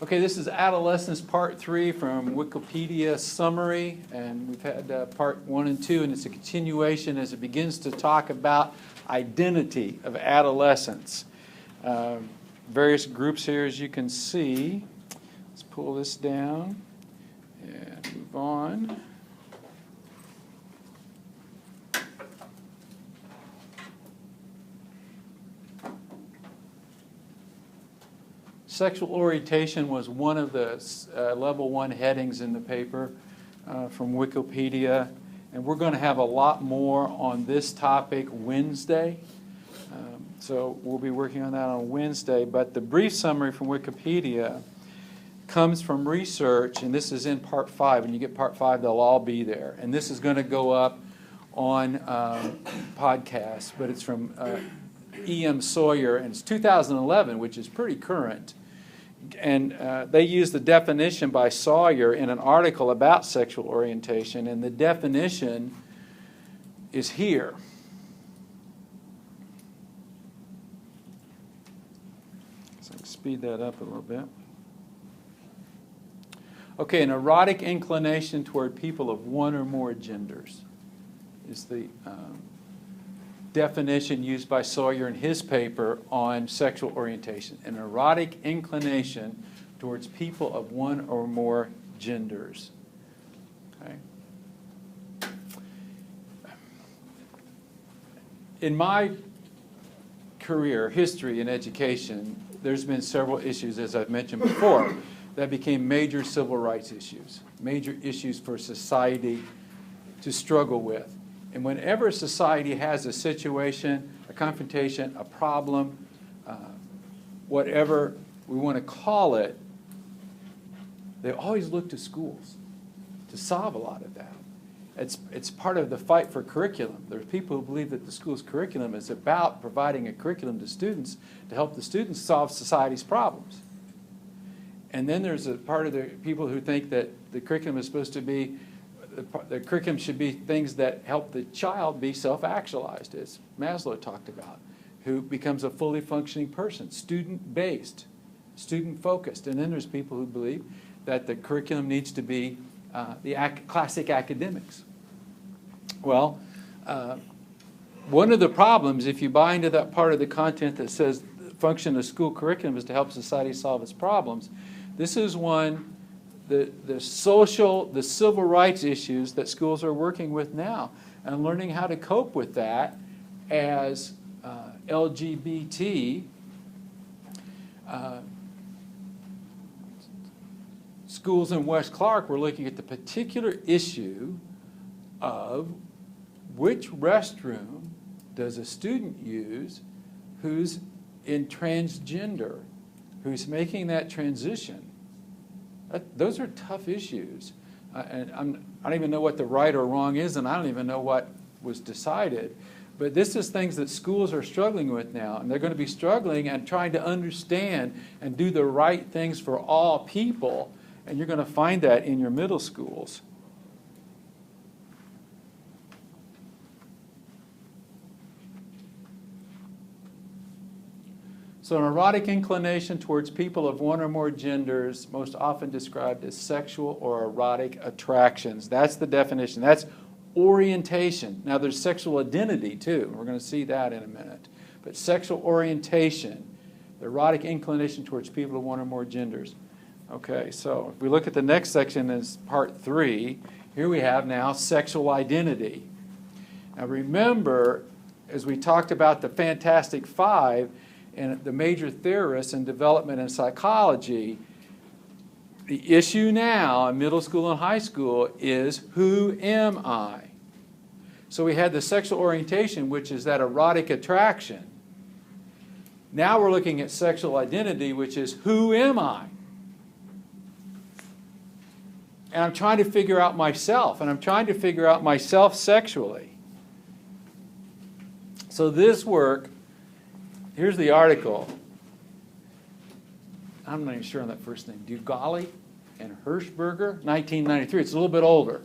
Okay, this is Adolescence Part 3 from Wikipedia Summary, and we've had Part 1 and 2, and it's a continuation as it begins to talk about identity of adolescence. Various groups here, as you can see. Let's pull this down and move on. Sexual orientation was one of the level 1 headings in the paper from Wikipedia, and we're going to have a lot more on this topic Wednesday. So we'll be working on that on Wednesday, but the brief summary from Wikipedia comes from research, and this is in Part 5. When you get Part 5, they'll all be there. And this is going to go up on podcasts, but it's from E.M. Sawyer, and it's 2011, which is pretty current. And they use the definition by Sawyer in an article about sexual orientation, and the definition is here. So I'll speed that up a little bit. Okay, an erotic inclination toward people of one or more genders is the definition used by Sawyer in his paper on sexual orientation. An erotic inclination towards people of one or more genders. Okay. In my career, history, and education, there's been several issues, as I've mentioned before, that became major civil rights issues, major issues for society to struggle with. And whenever society has a situation, a confrontation, a problem, whatever we want to call it, they always look to schools to solve a lot of that. It's part of the fight for curriculum. There are people who believe that the school's curriculum is about providing a curriculum to students to help the students solve society's problems. And then there's a part of the people who think that the curriculum is supposed to be the curriculum should be things that help the child be self-actualized, as Maslow talked about, who becomes a fully functioning person, student-based, student-focused. And then there's people who believe that the curriculum needs to be the classic academics. Well, one of the problems, if you buy into that part of the content that says the function of school curriculum is to help society solve its problems, this is one. The civil rights issues that schools are working with now, and learning how to cope with that as LGBT schools in West Clark were looking at the particular issue of which restroom does a student use who's in transgender, who's making that transition. Those are tough issues, and I don't even know what the right or wrong is, and I don't even know what was decided. But this is things that schools are struggling with now, and they're going to be struggling and trying to understand and do the right things for all people, and you're going to find that in your middle schools. So an erotic inclination towards people of one or more genders, most often described as sexual or erotic attractions. That's the definition. That's orientation. Now there's sexual identity too. We're going to see that in a minute. But sexual orientation, the erotic inclination towards people of one or more genders. Okay, so if we look at the next section as Part 3, here we have now sexual identity. Now remember, as we talked about the Fantastic Five, and the major theorists in development and psychology, the issue now in middle school and high school is, who am I? So we had the sexual orientation, which is that erotic attraction. Now we're looking at sexual identity, which is, who am I? And I'm trying to figure out myself, and I'm trying to figure out myself sexually. So this work, here's the article. I'm not even sure on that first name. Dugali and Hirschberger, 1993. It's a little bit older.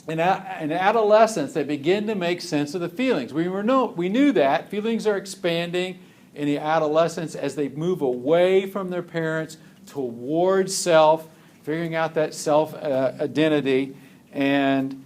In adolescence, they begin to make sense of the feelings. We knew that. Feelings are expanding in the adolescence as they move away from their parents towards self, figuring out that self identity, and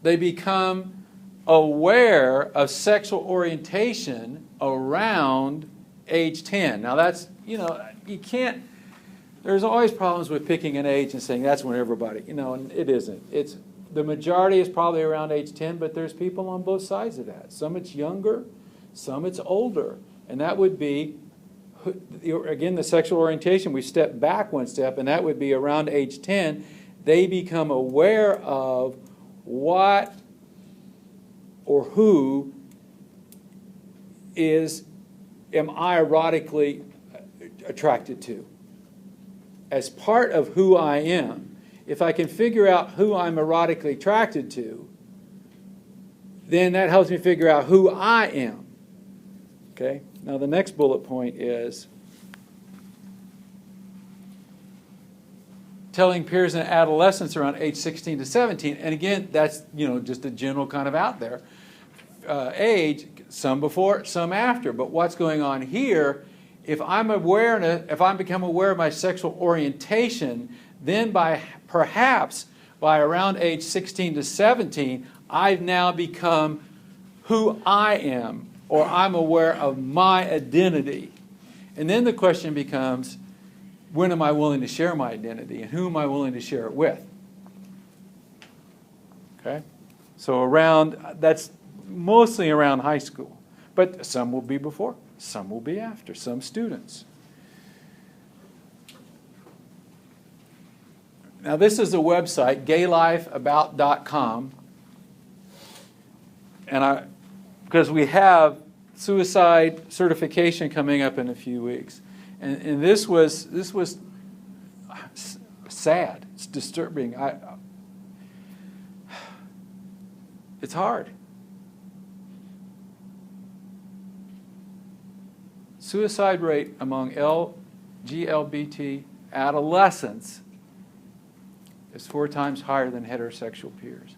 they become aware of sexual orientation around age 10. Now that's, you can't, there's always problems with picking an age and saying that's when everybody, and it isn't. It's, the majority is probably around age 10, but there's people on both sides of that. Some it's younger, some it's older. And that would be, again, the sexual orientation, we step back one step, and that would be around age 10, they become aware of what or who am I erotically attracted to. As part of who I am, if I can figure out who I'm erotically attracted to, then that helps me figure out who I am. Okay? Now the next bullet point is telling peers in adolescence around age 16 to 17. And again, that's just a general kind of out there age, some before, some after. But what's going on here, if I become aware of my sexual orientation, then perhaps by around age 16 to 17, I've now become who I am, or I'm aware of my identity. And then the question becomes, when am I willing to share my identity, and who am I willing to share it with? Okay? So that's mostly around high school. But some will be before, some will be after, some students. Now this is a website, gaylifeabout.com. And because we have suicide certification coming up in a few weeks. And this was sad. It's disturbing. It's hard. Suicide rate among LGBT adolescents is 4 times higher than heterosexual peers.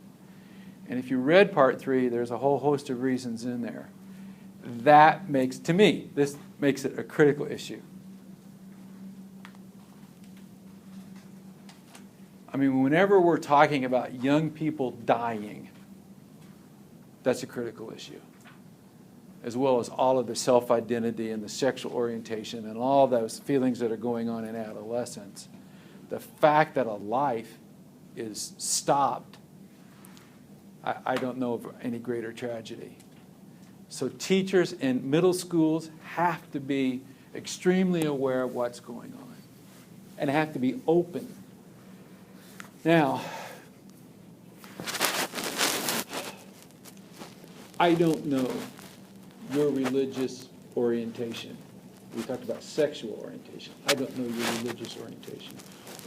And if you read part 3, there's a whole host of reasons in there. That makes, to me, this makes it a critical issue. I mean, whenever we're talking about young people dying, that's a critical issue, as well as all of the self-identity and the sexual orientation and all those feelings that are going on in adolescence. The fact that a life is stopped, I don't know of any greater tragedy. So teachers in middle schools have to be extremely aware of what's going on and have to be open. Now, I don't know your religious orientation. We talked about sexual orientation. I don't know your religious orientation,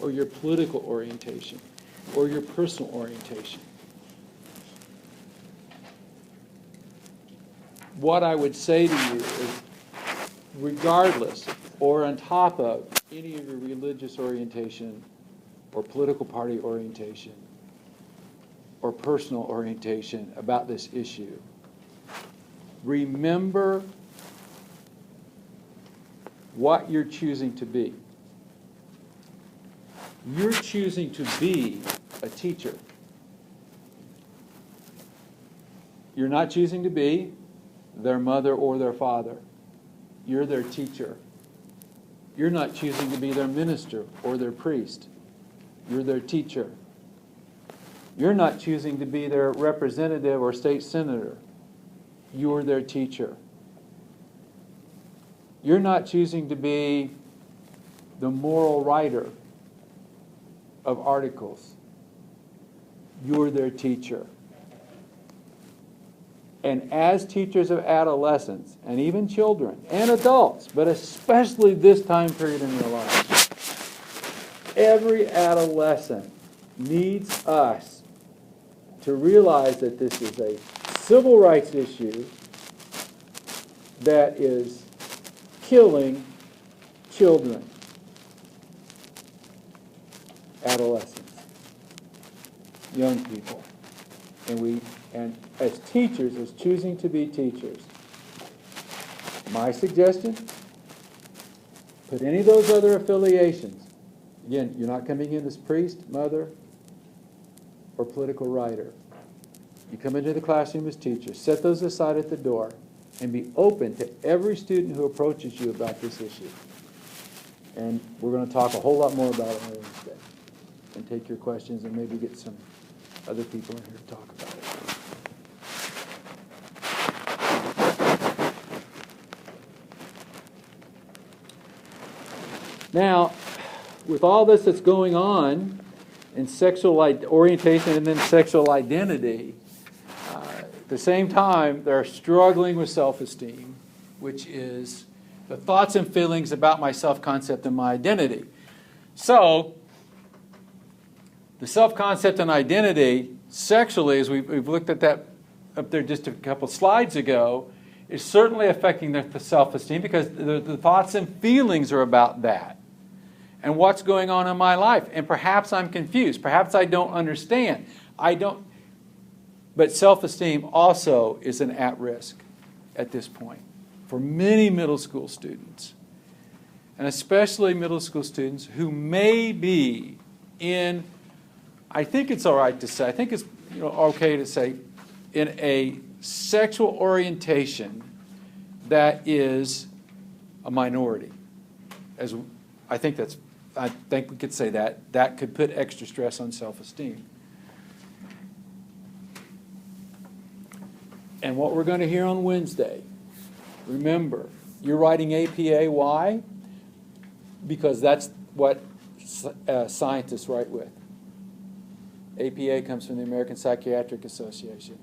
or your political orientation, or your personal orientation. What I would say to you is, regardless or on top of any of your religious orientation or political party orientation or personal orientation about this issue, remember what you're choosing to be. You're choosing to be a teacher. You're not choosing to be their mother or their father. You're their teacher. You're not choosing to be their minister or their priest. You're their teacher. You're not choosing to be their representative or state senator. You're their teacher. You're not choosing to be the moral writer of articles. You're their teacher. And as teachers of adolescents, and even children, and adults, but especially this time period in their lives, every adolescent needs us to realize that this is a civil rights issue that is killing children, adolescents, young people. And as teachers is choosing to be teachers. My suggestion, put any of those other affiliations. Again, you're not coming in as priest, mother, or political writer. You come into the classroom as teacher. Set those aside at the door and be open to every student who approaches you about this issue. And we're going to talk a whole lot more about it on Wednesday. And take your questions and maybe get some other people in here to talk about it. Now, with all this that's going on in sexual orientation and then sexual identity, at the same time, they're struggling with self-esteem, which is the thoughts and feelings about my self-concept and my identity. So, the self-concept and identity sexually, as we've looked at that up there just a couple slides ago, is certainly affecting the self-esteem because the thoughts and feelings are about that. And what's going on in my life. And perhaps I'm confused. Perhaps I don't understand. But self-esteem also is an at-risk at this point for many middle school students. And especially middle school students who may be in, I think it's all right to say, I think it's okay to say, in a sexual orientation that is a minority. I think we could say that could put extra stress on self-esteem. And what we're going to hear on Wednesday, remember, you're writing APA. Why? Because that's what scientists write with. APA comes from the American Psychiatric Association.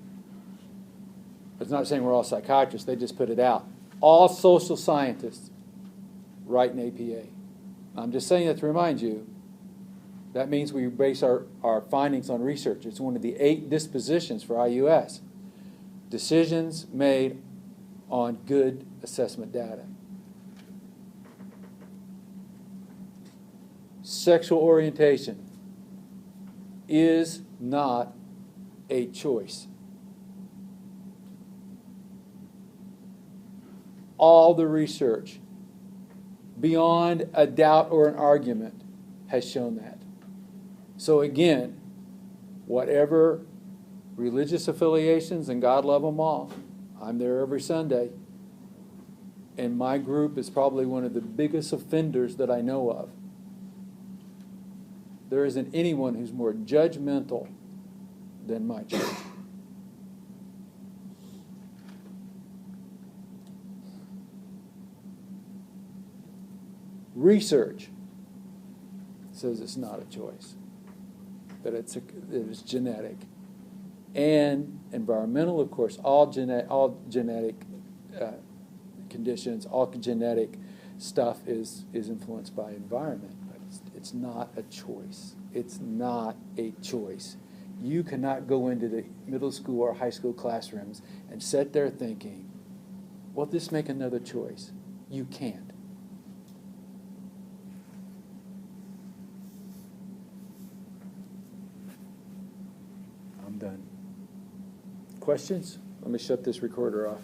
It's not saying we're all psychiatrists, they just put it out. All social scientists write in APA. I'm just saying that to remind you, that means we base our findings on research. It's one of the 8 dispositions for IUS. Decisions made on good assessment data. Sexual orientation is not a choice. All the research, beyond a doubt or an argument, has shown that. So again, whatever religious affiliations, and God love them all, I'm there every Sunday, and my group is probably one of the biggest offenders that I know of. There isn't anyone who's more judgmental than my church. Research says it's not a choice, that it's genetic. And environmental, of course, all genetic conditions, all genetic stuff is influenced by environment. But it's not a choice. It's not a choice. You cannot go into the middle school or high school classrooms and sit there thinking, well, just make another choice. You can't. I'm done. Questions? Let me shut this recorder off.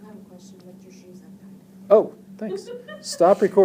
I have a question. What's your shoes untied? Oh, thanks. Stop recording.